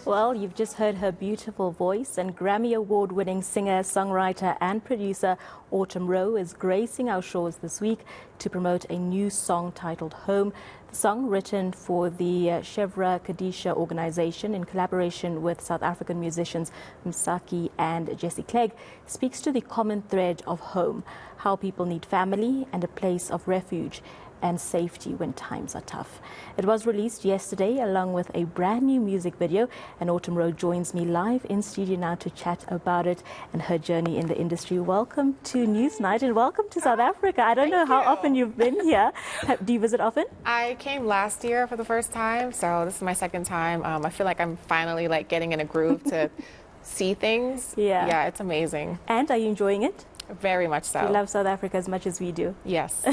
Well, you've just heard her beautiful voice, and Grammy Award-winning singer, songwriter and producer Autumn Rowe is gracing our shores this week to promote a new song titled Home. The song, written for the Chevra Kadisha organization in collaboration with South African musicians Msaki and Jesse Clegg, speaks to the common thread of home, how people need family and a place of refuge and safety when times are tough. It was released yesterday along with a brand new music video, and Autumn Rowe joins me live in studio now to chat about it and her journey in the industry. Welcome to Newsnight and welcome to South Africa. I don't know how often you've been here. Do you visit often? I came last year for the first time, so this is my second time. I feel like I'm finally getting in a groove to see things. Yeah, it's amazing. And are you enjoying it? Very much so. You love South Africa as much as we do. Yes.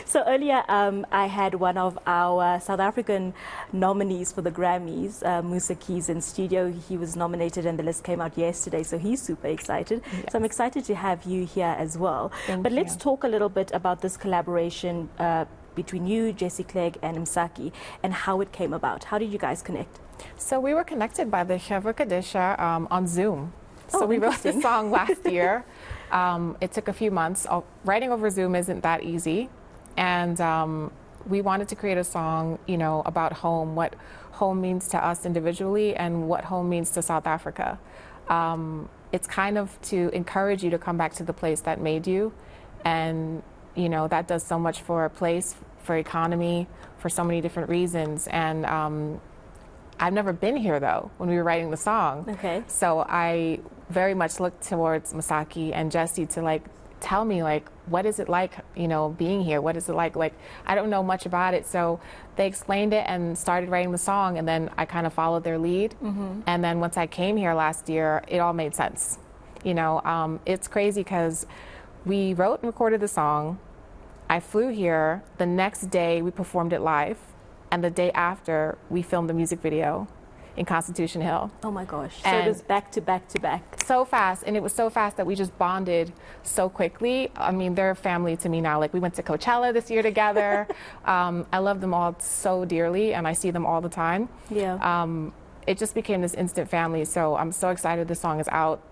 So earlier I had one of our South African nominees for the Grammys, Msaki, in studio. He was nominated and the list came out yesterday, so he's super excited. Yes. So I'm excited to have you here as well. Thank you. Let's talk a little bit about this collaboration between you, Jesse Clegg and Msaki, and how it came about. How did you guys connect? So we were connected by the Chevra Kadisha on Zoom. So we wrote the song last year. It took a few months. Writing over Zoom isn't that easy. And we wanted to create a song, about home, what home means to us individually and what home means to South Africa. It's kind of to encourage you to come back to the place that made you. And, that does so much for a place, for economy, for so many different reasons. And I've never been here, though, when we were writing the song. Okay. So I very much looked towards Msaki and Jesse to tell me what is it like, being here? What is it like? I don't know much about it. So they explained it and started writing the song, and then I kind of followed their lead. Mm-hmm. And then once I came here last year, it all made sense. It's crazy because we wrote and recorded the song. I flew here. The next day we performed it live. And the day after, we filmed the music video in Constitution Hill. Oh my gosh. So it was back to back to back. So fast. And it was so fast that we just bonded so quickly. I mean, they're family to me now. We went to Coachella this year together. I love them all so dearly, and I see them all the time. Yeah. It just became this instant family. So I'm so excited this song is out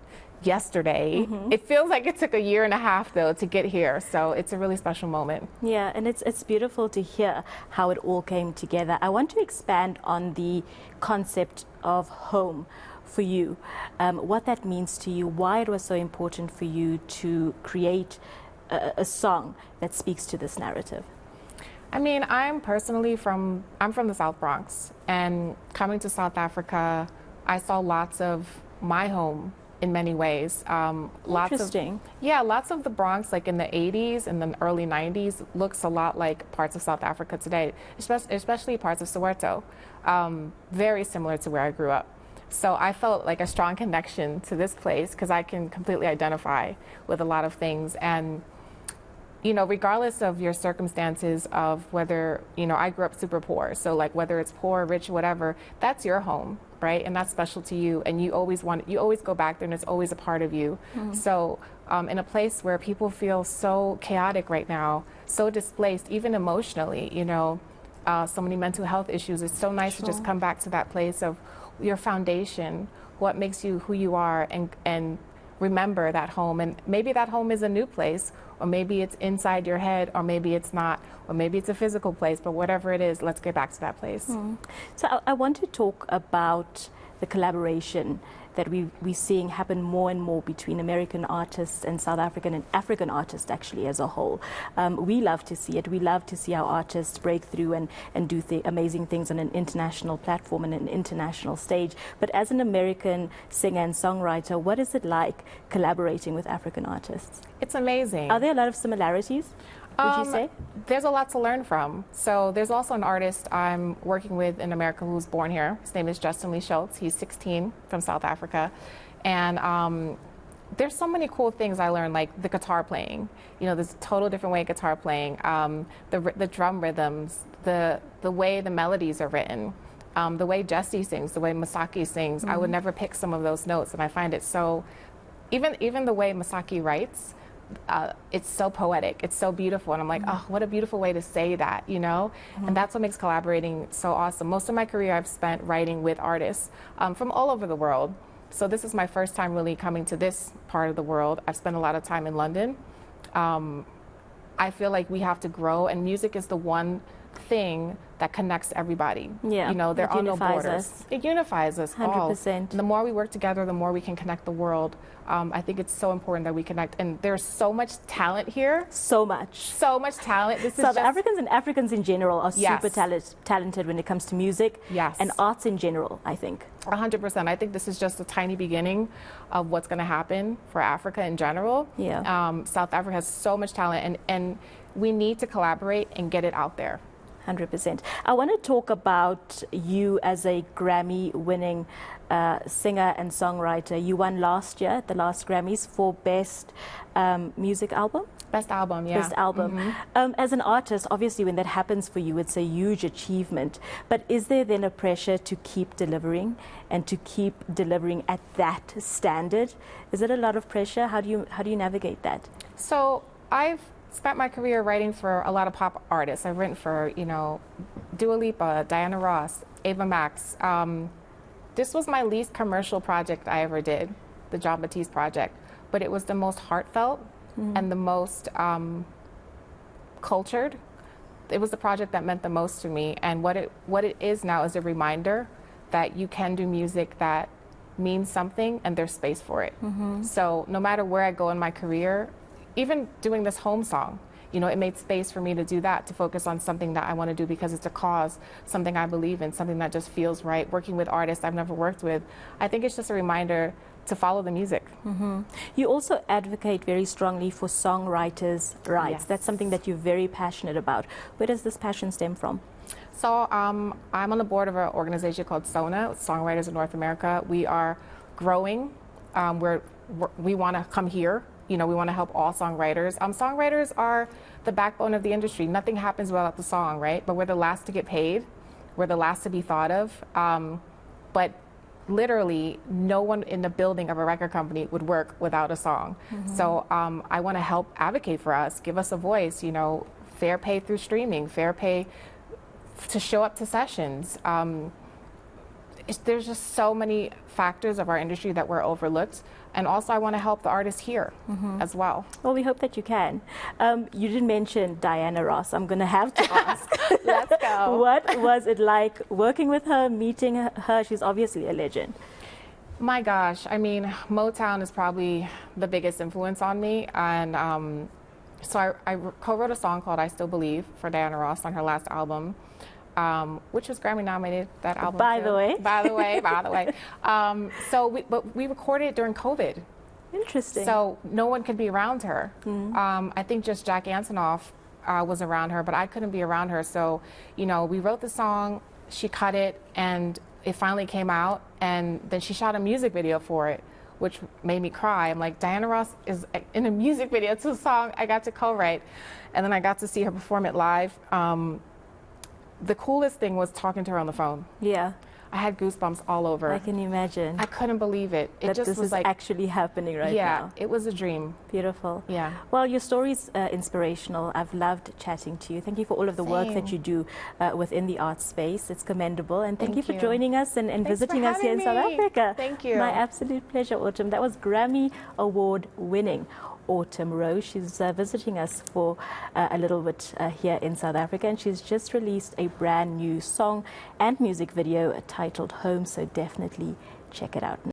yesterday. Mm-hmm. It feels like it took a year and a half, though, to get here. So it's a really special moment. Yeah, and it's beautiful to hear how it all came together. I want to expand on the concept of home for you, what that means to you, why it was so important for you to create a song that speaks to this narrative. I mean, I'm from the South Bronx, and coming to South Africa, I saw lots of my home in many ways. Interesting. Lots of the Bronx, in the 80s and the early 90s, looks a lot like parts of South Africa today, especially parts of Soweto, very similar to where I grew up. So I felt like a strong connection to this place because I can completely identify with a lot of things. And, regardless of your circumstances of whether, I grew up super poor. So whether it's poor, rich, whatever, that's your home. Right? And that's special to you, and you always go back there, and it's always a part of you. Mm-hmm. So in a place where people feel so chaotic right now, so displaced, even emotionally, so many mental health issues, it's so nice to just come back to that place of your foundation, what makes you who you are, and remember that home. And maybe that home is a new place, or maybe it's inside your head, or maybe it's not, or maybe it's a physical place, but whatever it is, let's get back to that place. Mm. So I want to talk about the collaboration that we're seeing happen more and more between American artists and South African and African artists actually as a whole. We love to see it. We love to see our artists break through and do amazing things on an international platform and an international stage. But as an American singer and songwriter, what is it like collaborating with African artists? It's amazing. Are there a lot of similarities, would you say? There's a lot to learn from. So there's also an artist I'm working with in America who's born here. His name is Justin Lee Schultz. He's 16 from South Africa. And there's so many cool things I learned, like the guitar playing. There's a total different way of guitar playing. The drum rhythms, the way the melodies are written, the way Jesse sings, the way Msaki sings. Mm-hmm. I would never pick some of those notes, and I find it so... Even the way Msaki writes, it's so poetic, it's so beautiful, and I'm like, oh, what a beautiful way to say that, you know? And that's what makes collaborating so awesome. Most of my career I've spent writing with artists from all over the world. So this is my first time really coming to this part of the world. I've spent a lot of time in London. I feel like we have to grow, and music is the one thing that connects everybody. Yeah, you know, there are no borders. Us. It unifies us 100%. all. And the more we work together, the more we can connect the world. I think it's so important that we connect. And there's so much talent here. So much. So much talent. This South is just... Africans and Africans in general are Yes. super talented when it comes to music Yes. and arts in general, I think. 100%. I think this is just a tiny beginning of what's going to happen for Africa in general. Yeah. South Africa has so much talent, and we need to collaborate and get it out there. 100%. I want to talk about you as a Grammy-winning singer and songwriter. You won last year at the last Grammys for Best Music Album? Best album, yeah. Best album. As an artist, obviously when that happens for you, it's a huge achievement. But is there then a pressure to keep delivering and to keep delivering at that standard? Is it a lot of pressure? How do you navigate that? So I've spent my career writing for a lot of pop artists. I've written for, you know, Dua Lipa, Diana Ross, Ava Max. This was my least commercial project I ever did, the John Batiste project, but it was the most heartfelt and the most cultured. It was the project that meant the most to me, and what it is now is a reminder that you can do music that means something and there's space for it. So no matter where I go in my career, even doing this home song, you know, it made space for me to do that, to focus on something that I want to do because it's a cause, something I believe in, something that just feels right. Working with artists I've never worked with, I think it's just a reminder to follow the music. You also advocate very strongly for songwriters' rights. Yes. That's something that you're very passionate about. Where does this passion stem from? So I'm on the board of an organization called SONA, Songwriters of North America. We are growing. We want to come here. You know, we want to help all songwriters. Songwriters are the backbone of the industry. Nothing happens without the song, right? But we're the last to get paid. We're the last to be thought of. But literally, no one in the building of a record company would work without a song. So I want to help advocate for us, give us a voice, you know, fair pay through streaming, fair pay to show up to sessions. There's just so many factors of our industry that were overlooked. And also I want to help the artists here as well. Well, we hope that you can. You didn't mention Diana Ross. I'm going to have to ask. Let's go. What was it like working with her, meeting her? She's obviously a legend. My gosh. I mean, Motown is probably the biggest influence on me. And so I co-wrote a song called I Still Believe for Diana Ross on her last album. Which was Grammy nominated, that album. By the way. But we recorded it during COVID. Interesting. So no one could be around her. I think just Jack Antonoff was around her, but I couldn't be around her. So, you know, we wrote the song, she cut it, and it finally came out. And then she shot a music video for it, which made me cry. I'm like, Diana Ross is in a music video to a song I got to co-write. And then I got to see her perform it live. The coolest thing was talking to her on the phone. Yeah. I had goosebumps all over. I can imagine. I couldn't believe it. It that just this was is like actually happening right now. Yeah, it was a dream. Beautiful. Yeah. Well, your story's inspirational. I've loved chatting to you. Thank you for all of the work that you do within the art space. It's commendable. And thank you for joining us and visiting us here in South Africa. Thank you. My absolute pleasure, Autumn. That was Grammy Award winning Autumn Rowe. She's visiting us for a little bit here in South Africa, and she's just released a brand new song and music video titled Home, so definitely check it out.